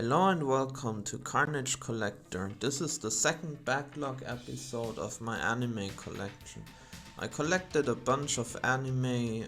Hello and welcome to Carnage Collector. This is the second backlog episode of my anime collection. I collected a bunch of anime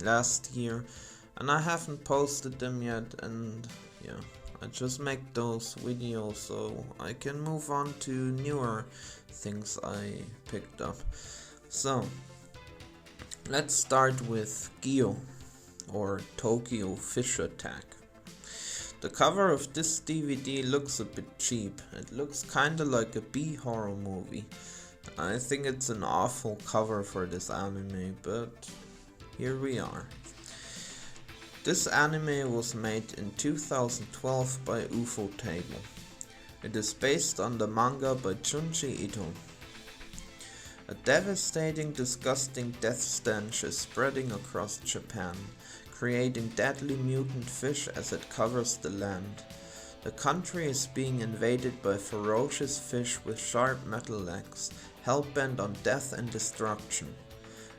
last year and I haven't posted them yet, and I just make those videos so I can move on to newer things I picked up. So let's start with Gyo, or Tokyo Fish Attack. The cover of this DVD looks a bit cheap. It looks kinda like a B-horror movie. I think it's an awful cover for this anime, but here we are. This anime was made in 2012 by Ufotable. It is based on the manga by Junji Ito. A devastating, disgusting death stench is spreading across Japan, creating deadly mutant fish as it covers the land. The country is being invaded by ferocious fish with sharp metal legs, hell-bent on death and destruction.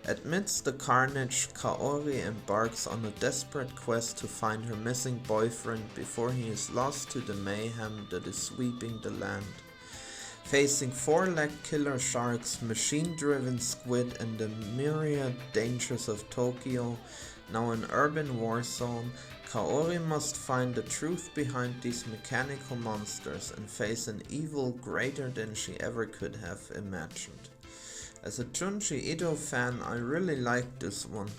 Amidst the carnage, Kaori embarks on a desperate quest to find her missing boyfriend before he is lost to the mayhem that is sweeping the land. Facing four-legged killer sharks, machine-driven squid, and the myriad dangers of Tokyo, now an urban war zone, Kaori must find the truth behind these mechanical monsters and face an evil greater than she ever could have imagined. As a Junji Ito fan, I really like this one.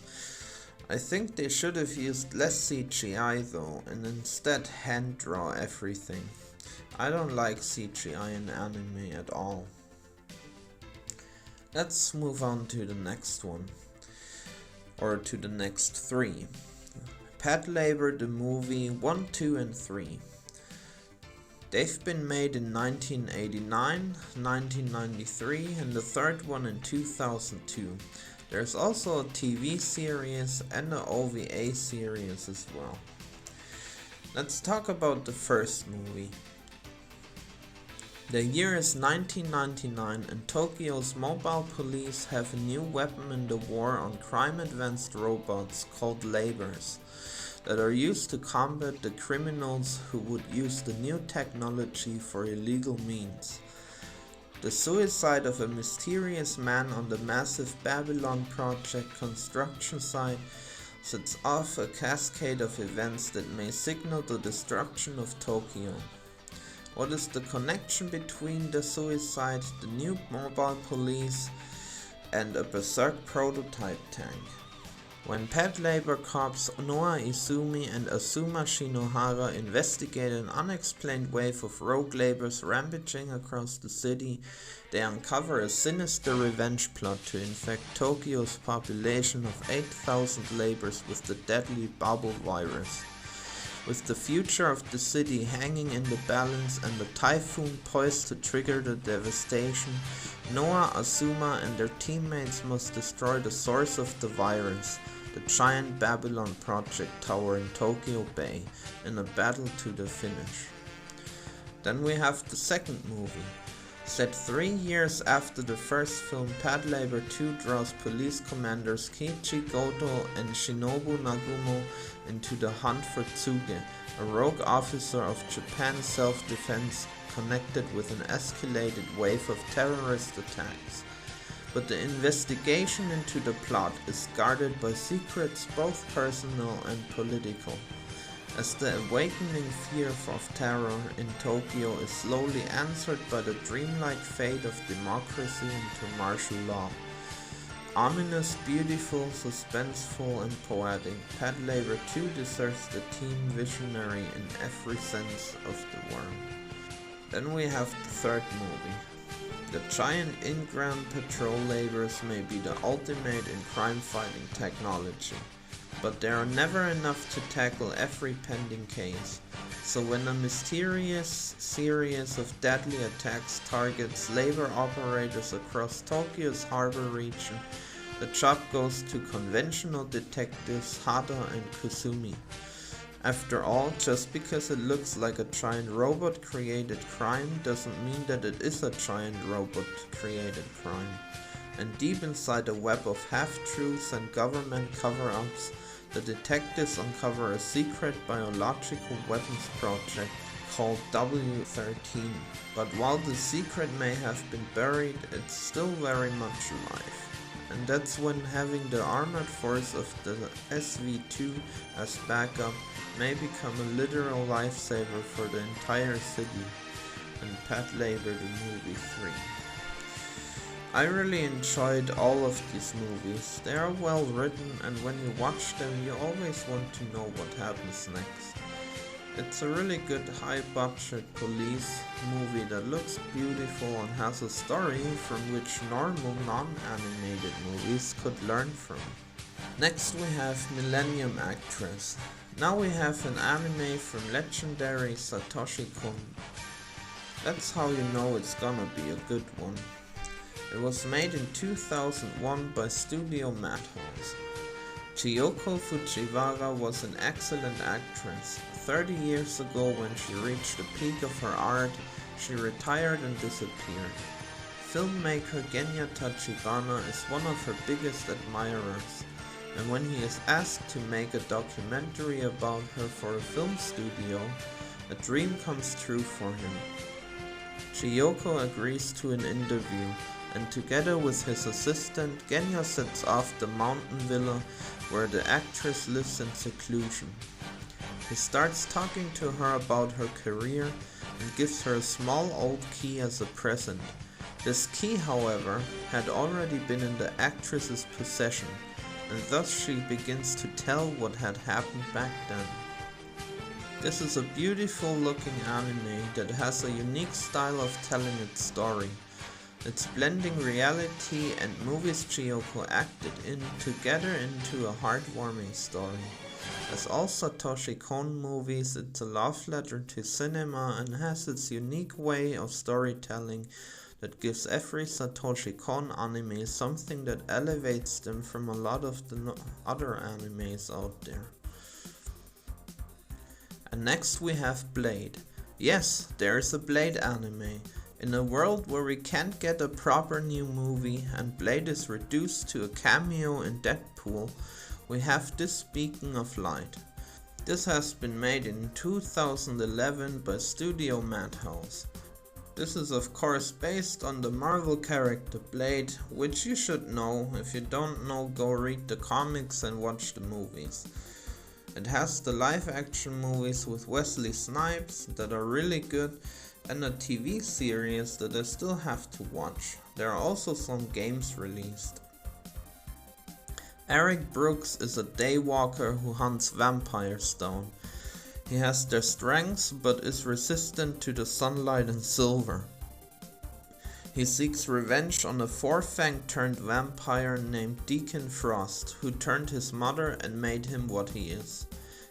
I think they should have used less CGI though, and instead hand draw everything. I don't like CGI in anime at all. Let's move on to the next one. Or to the next three. Pet Labor the movie 1, 2 and 3. They've been made in 1989, 1993 and the third one in 2002. There's also a TV series and an OVA series as well. Let's talk about the first movie. The year is 1999 and Tokyo's mobile police have a new weapon in the war on crime-advanced robots called labors that are used to combat the criminals who would use the new technology for illegal means. The suicide of a mysterious man on the massive Babylon project construction site sets off a cascade of events that may signal the destruction of Tokyo. What is the connection between the suicide, the new mobile police, and a berserk prototype tank? When pet labor cops Noa Izumi and Asuma Shinohara investigate an unexplained wave of rogue labors rampaging across the city, they uncover a sinister revenge plot to infect Tokyo's population of 8,000 labors with the deadly bubble virus. With the future of the city hanging in the balance and the typhoon poised to trigger the devastation, Noa, Asuma and their teammates must destroy the source of the virus, the giant Babylon project tower in Tokyo Bay, in a battle to the finish. Then we have the second movie. Set 3 years after the first film, Pet Labor 2 draws police commanders Kiichi Goto and Shinobu Nagumo into the hunt for Tsuge, a rogue officer of Japan's self-defense connected with an escalated wave of terrorist attacks. But the investigation into the plot is guarded by secrets both personal and political, as the awakening fear of terror in Tokyo is slowly answered by the dreamlike fate of democracy into martial law. Ominous, beautiful, suspenseful and poetic, Pet Labor 2 deserves the team visionary in every sense of the word. Then we have the third movie. The giant in-ground patrol labors may be the ultimate in crime-fighting technology, but there are never enough to tackle every pending case. So when a mysterious series of deadly attacks targets labor operators across Tokyo's harbor region, the job goes to conventional detectives Hada and Kusumi. After all, just because it looks like a giant robot created crime doesn't mean that it is a giant robot created crime. And deep inside a web of half-truths and government cover-ups, the detectives uncover a secret biological weapons project called W13. But while the secret may have been buried, it's still very much alive. And that's when having the armored force of the SV2 as backup may become a literal lifesaver for the entire city, and Pat labeled the movie 3. I really enjoyed all of these movies. They are well written, and when you watch them you always want to know what happens next. It's a really good high budget police movie that looks beautiful and has a story from which normal non-animated movies could learn from. Next we have Millennium Actress. Now we have an anime from legendary Satoshi Kon. That's how you know it's gonna be a good one. It was made in 2001 by Studio Madhouse. Chiyoko Fujiwara was an excellent actress. 30 years ago, when she reached the peak of her art, she retired and disappeared. Filmmaker Genya Tachibana is one of her biggest admirers, and when he is asked to make a documentary about her for a film studio, a dream comes true for him. Chiyoko agrees to an interview, and together with his assistant, Genya sets off the mountain villa where the actress lives in seclusion. He starts talking to her about her career and gives her a small old key as a present. This key, however, had already been in the actress's possession, and thus she begins to tell what had happened back then. This is a beautiful looking anime that has a unique style of telling its story. It's blending reality and movies Chiyoko acted in together into a heartwarming story. As all Satoshi Kon movies, it's a love letter to cinema and has its unique way of storytelling that gives every Satoshi Kon anime something that elevates them from a lot of the other animes out there. And next we have Blade. Yes, there is a Blade anime. In a world where we can't get a proper new movie and Blade is reduced to a cameo in Deadpool, we have this Beacon of Light. This has been made in 2011 by Studio Madhouse. This is of course based on the Marvel character Blade, which you should know. If you don't know, go read the comics and watch the movies. It has the live action movies with Wesley Snipes that are really good, and a TV series that I still have to watch. There are also some games released. Eric Brooks is a daywalker who hunts vampire stone. He has their strengths but is resistant to the sunlight and silver. He seeks revenge on a four-fanged turned vampire named Deacon Frost, who turned his mother and made him what he is.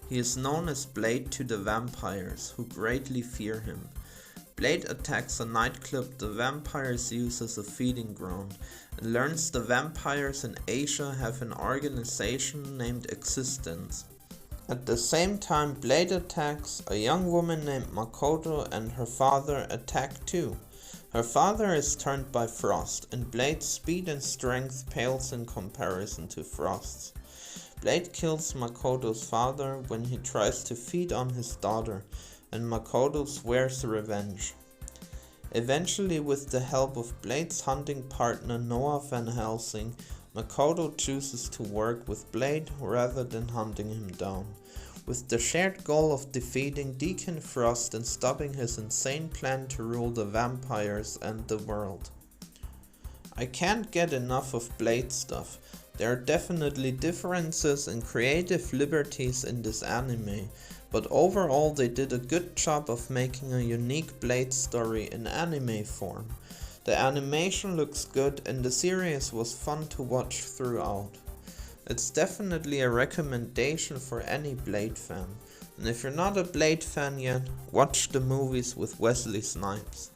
He is known as Blade to the vampires, who greatly fear him. Blade attacks a nightclub the vampires use as a feeding ground, and learns the vampires in Asia have an organization named Existence. At the same time Blade attacks, a young woman named Makoto and her father attack too. Her father is turned by Frost, and Blade's speed and strength pales in comparison to Frost's. Blade kills Makoto's father when he tries to feed on his daughter, and Makoto swears revenge. Eventually, with the help of Blade's hunting partner Noah Van Helsing, Makoto chooses to work with Blade rather than hunting him down, with the shared goal of defeating Deacon Frost and stopping his insane plan to rule the vampires and the world. I can't get enough of Blade stuff. There are definitely differences and creative liberties in this anime, but overall they did a good job of making a unique Blade story in anime form. The animation looks good and the series was fun to watch throughout. It's definitely a recommendation for any Blade fan, and if you're not a Blade fan yet, watch the movies with Wesley Snipes.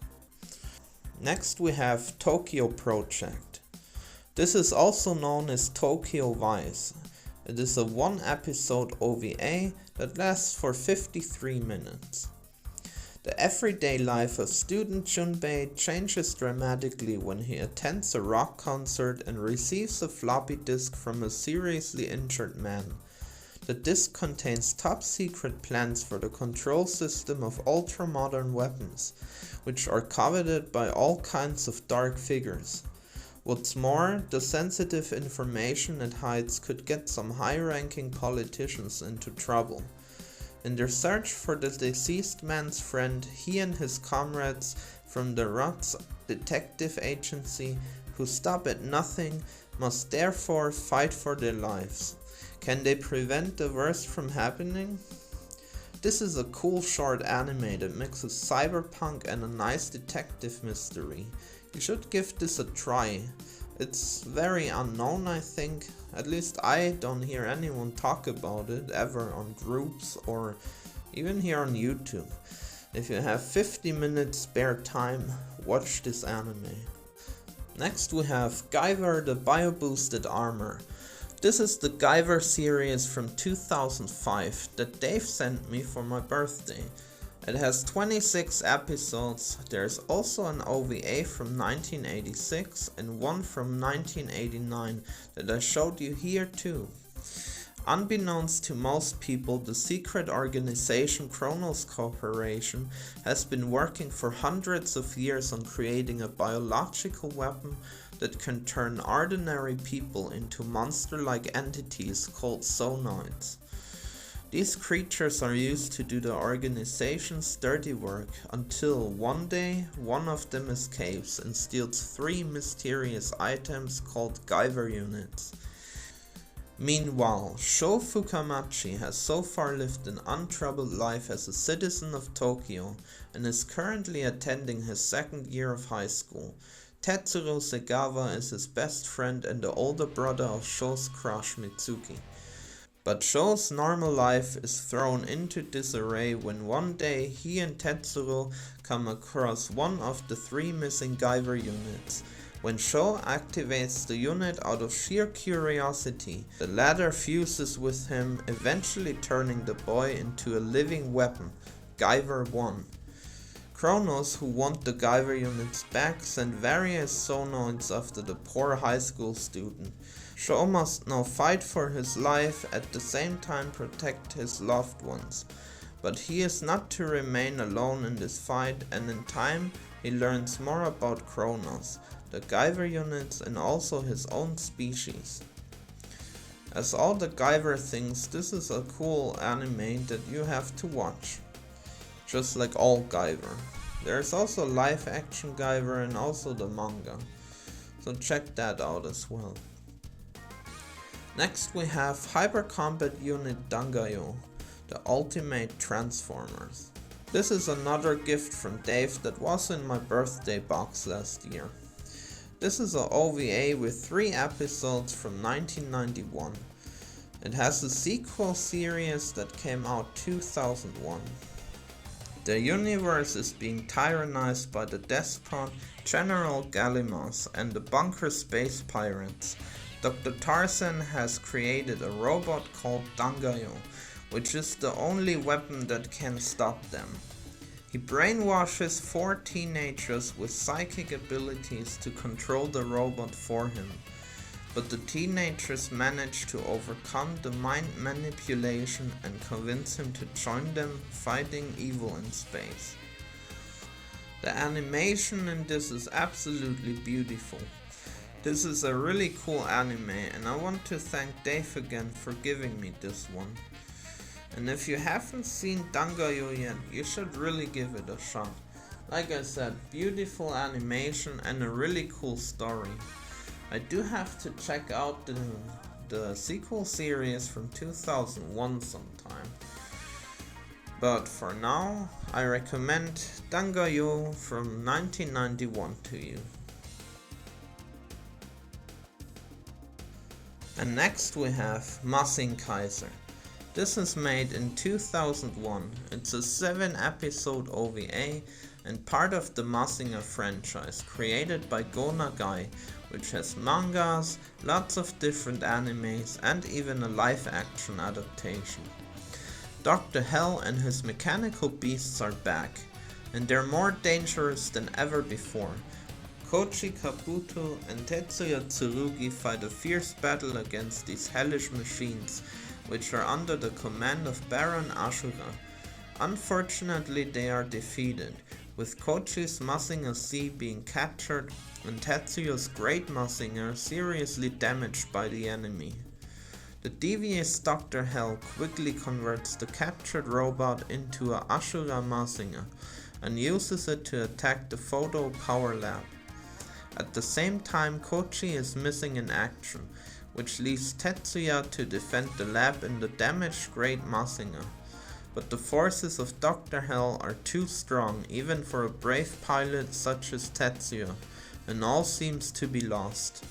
Next we have Tokyo Project. This is also known as Tokyo Vice. It is a one episode OVA that lasts for 53 minutes. The everyday life of student Junpei changes dramatically when he attends a rock concert and receives a floppy disk from a seriously injured man. The disk contains top secret plans for the control system of ultra-modern weapons, which are coveted by all kinds of dark figures. What's more, the sensitive information it hides could get some high-ranking politicians into trouble. In their search for the deceased man's friend, he and his comrades from the ROTS detective agency, who stop at nothing, must therefore fight for their lives. Can they prevent the worst from happening? This is a cool short anime that mixes cyberpunk and a nice detective mystery. You should give this a try. It's very unknown, I think. At least I don't hear anyone talk about it ever on groups or even here on YouTube. If you have 50 minutes spare time, watch this anime. Next we have Guyver the Bio-Boosted Armor. This is the Guyver series from 2005 that Dave sent me for my birthday. It has 26 episodes. There's also an OVA from 1986 and one from 1989 that I showed you here too. Unbeknownst to most people, the secret organization Kronos Corporation has been working for hundreds of years on creating a biological weapon that can turn ordinary people into monster-like entities called Zonoids. These creatures are used to do the organization's dirty work until one day one of them escapes and steals 3 mysterious items called Guyver units. Meanwhile, Sho Fukamachi has so far lived an untroubled life as a citizen of Tokyo and is currently attending his 2nd year of high school. Tetsuro Segawa is his best friend and the older brother of Sho's crush Mitsuki. But Sho's normal life is thrown into disarray when one day he and Tetsuro come across one of the 3 missing Guyver units. When Sho activates the unit out of sheer curiosity, the latter fuses with him, eventually turning the boy into a living weapon, Guyver 1. Kronos, who want the Guyver units back, sent various Zonoids after the poor high school student. Sho must now fight for his life, at the same time protect his loved ones. But he is not to remain alone in this fight, and in time he learns more about Kronos, the Guyver units and also his own species. As all the Guyver things, this is a cool anime that you have to watch. Just like all Guyver. There's also live action Guyver and also the manga. So check that out as well. Next we have Hyper Combat Unit Dangayo, the Ultimate Transformers. This is another gift from Dave that was in my birthday box last year. This is a OVA with 3 episodes from 1991. It has a sequel series that came out 2001. The universe is being tyrannized by the despot General Gallimas and the bunker space pirates. Dr. Tarzan has created a robot called Dangayo, which is the only weapon that can stop them. He brainwashes 4 teenagers with psychic abilities to control the robot for him, but the teenagers manage to overcome the mind manipulation and convince him to join them fighting evil in space. The animation in this is absolutely beautiful. This is a really cool anime and I want to thank Dave again for giving me this one. And if you haven't seen Dangayo yet, you should really give it a shot. Like I said, beautiful animation and a really cool story. I do have to check out the sequel series from 2001 sometime. But for now, I recommend Dangayo from 1991 to you. And next we have Masin Kaiser. This is made in 2001. It's a 7-episode OVA and part of the Mazinger franchise, created by Go Nagai, which has mangas, lots of different animes and even a live-action adaptation. Dr. Hell and his mechanical beasts are back, and they're more dangerous than ever before. Kochi Kabuto and Tetsuya Tsurugi fight a fierce battle against these hellish machines, which are under the command of Baron Ashura. Unfortunately, they are defeated, with Kochi's Mazinger Z being captured and Tetsuya's Great Mazinger seriously damaged by the enemy. The devious Dr. Hell quickly converts the captured robot into a Ashura Mazinger and uses it to attack the Photo Power Lab. At the same time, Kochi is missing in action, which leaves Tetsuya to defend the lab in the damaged Great Mazinger. But the forces of Dr. Hell are too strong even for a brave pilot such as Tetsuya, and all seems to be lost.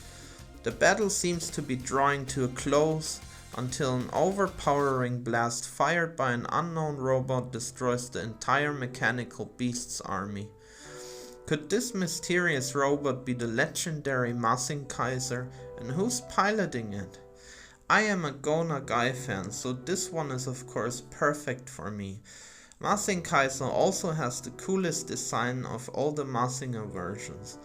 The battle seems to be drawing to a close until an overpowering blast fired by an unknown robot destroys the entire Mechanical Beasts army. Could this mysterious robot be the legendary Mazing Kaiser, and who's piloting it? I am a Go Nagai fan, so this one is of course perfect for me. Mazing Kaiser also has the coolest design of all the Mazinger versions.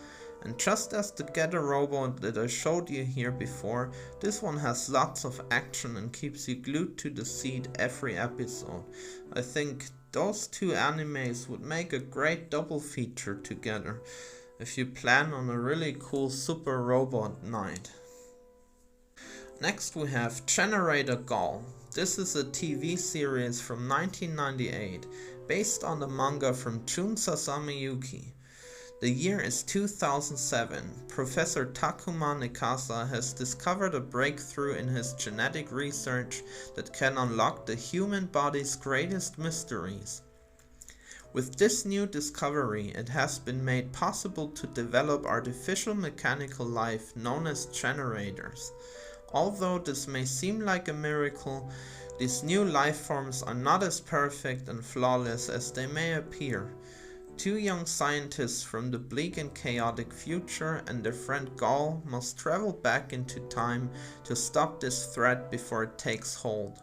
And just as the Getter robot that I showed you here before, this one has lots of action and keeps you glued to the seat every episode. I think those two animes would make a great double feature together, if you plan on a really cool super robot night. Next we have Generator Gall. This is a TV series from 1998, based on the manga from Jun Sasamiyuki. The year is 2007. Professor Takuma Nekasa has discovered a breakthrough in his genetic research that can unlock the human body's greatest mysteries. With this new discovery, it has been made possible to develop artificial mechanical life known as generators. Although this may seem like a miracle, these new life forms are not as perfect and flawless as they may appear. Two young scientists from the bleak and chaotic future and their friend Gall must travel back into time to stop this threat before it takes hold.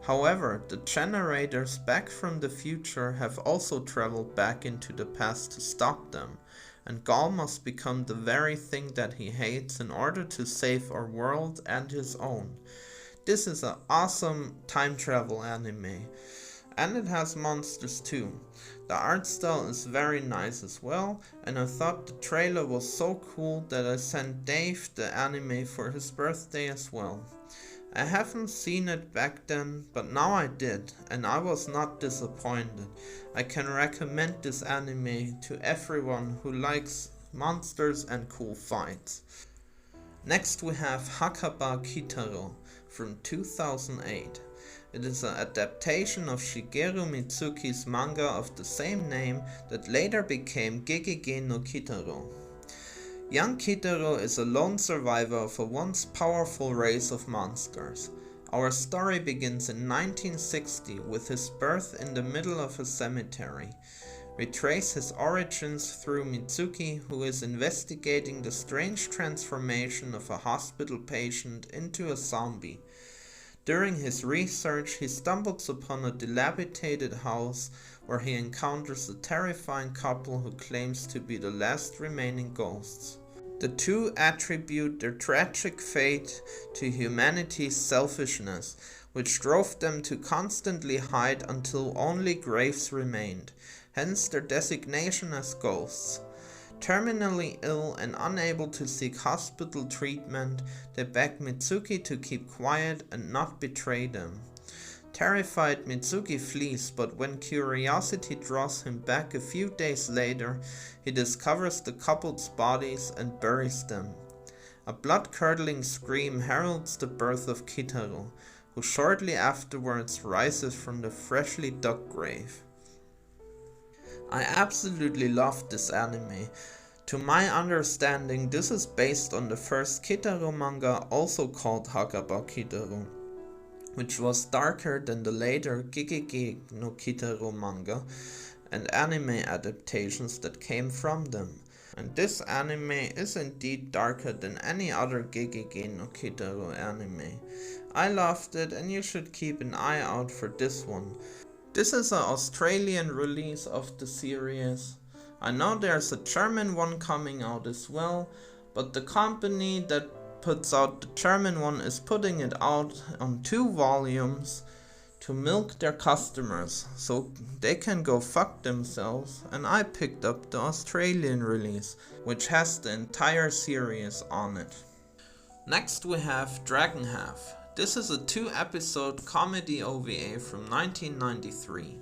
However, the generators back from the future have also traveled back into the past to stop them, and Gall must become the very thing that he hates in order to save our world and his own. This is an awesome time travel anime, and it has monsters too. The art style is very nice as well, and I thought the trailer was so cool that I sent Dave the anime for his birthday as well. I haven't seen it back then, but now I did, and I was not disappointed. I can recommend this anime to everyone who likes monsters and cool fights. Next we have Hakaba Kitaro from 2008. It is an adaptation of Shigeru Mitsuki's manga of the same name that later became Gegege no Kitaro. Young Kitaro is a lone survivor of a once powerful race of monsters. Our story begins in 1960 with his birth in the middle of a cemetery. We trace his origins through Mitsuki, who is investigating the strange transformation of a hospital patient into a zombie. During his research, he stumbles upon a dilapidated house where he encounters a terrifying couple who claims to be the last remaining ghosts. The two attribute their tragic fate to humanity's selfishness, which drove them to constantly hide until only graves remained, hence their designation as ghosts. Terminally ill and unable to seek hospital treatment, they beg Mitsuki to keep quiet and not betray them. Terrified, Mitsuki flees, but when curiosity draws him back a few days later, he discovers the couple's bodies and buries them. A blood-curdling scream heralds the birth of Kitaro, who shortly afterwards rises from the freshly dug grave. I absolutely loved this anime. To my understanding, this is based on the first Kitaro manga, also called Hakaba Kitaro, which was darker than the later Gegege no Kitaro manga and anime adaptations that came from them. And this anime is indeed darker than any other Gegege no Kitaro anime. I loved it, and you should keep an eye out for this one. This is an Australian release of the series. I know there's a German one coming out as well, but the company that puts out, the German one is putting it out on 2 volumes to milk their customers so they can go fuck themselves, and I picked up the Australian release, which has the entire series on it. Next we have Dragon Half. This is a 2-episode comedy OVA from 1993.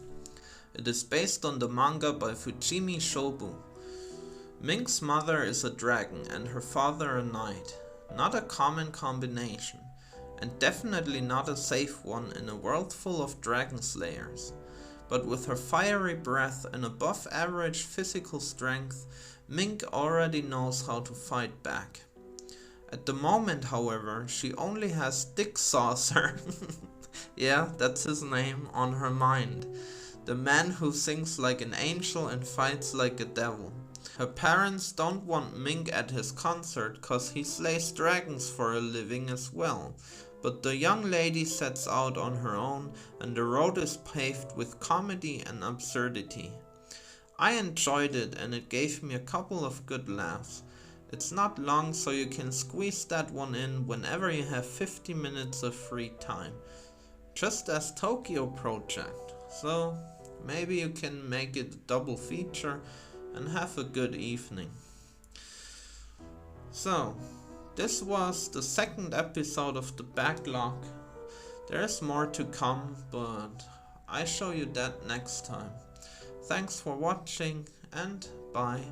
It is based on the manga by Fujimi Shobu. Mink's mother is a dragon and her father a knight. Not a common combination, and definitely not a safe one in a world full of dragon slayers. But with her fiery breath and above average physical strength, Mink already knows how to fight back. At the moment, however, she only has Dick Saucer, yeah, that's his name, on her mind. The man who sings like an angel and fights like a devil. Her parents don't want Mink at his concert cause he slays dragons for a living as well. But the young lady sets out on her own and the road is paved with comedy and absurdity. I enjoyed it and it gave me a couple of good laughs. It's not long, so you can squeeze that one in whenever you have 50 minutes of free time. Just as Tokyo Project. So maybe you can make it a double feature and have a good evening. So, this was the 2nd episode of the Backlog. There's more to come, but I show you that next time. Thanks for watching and bye.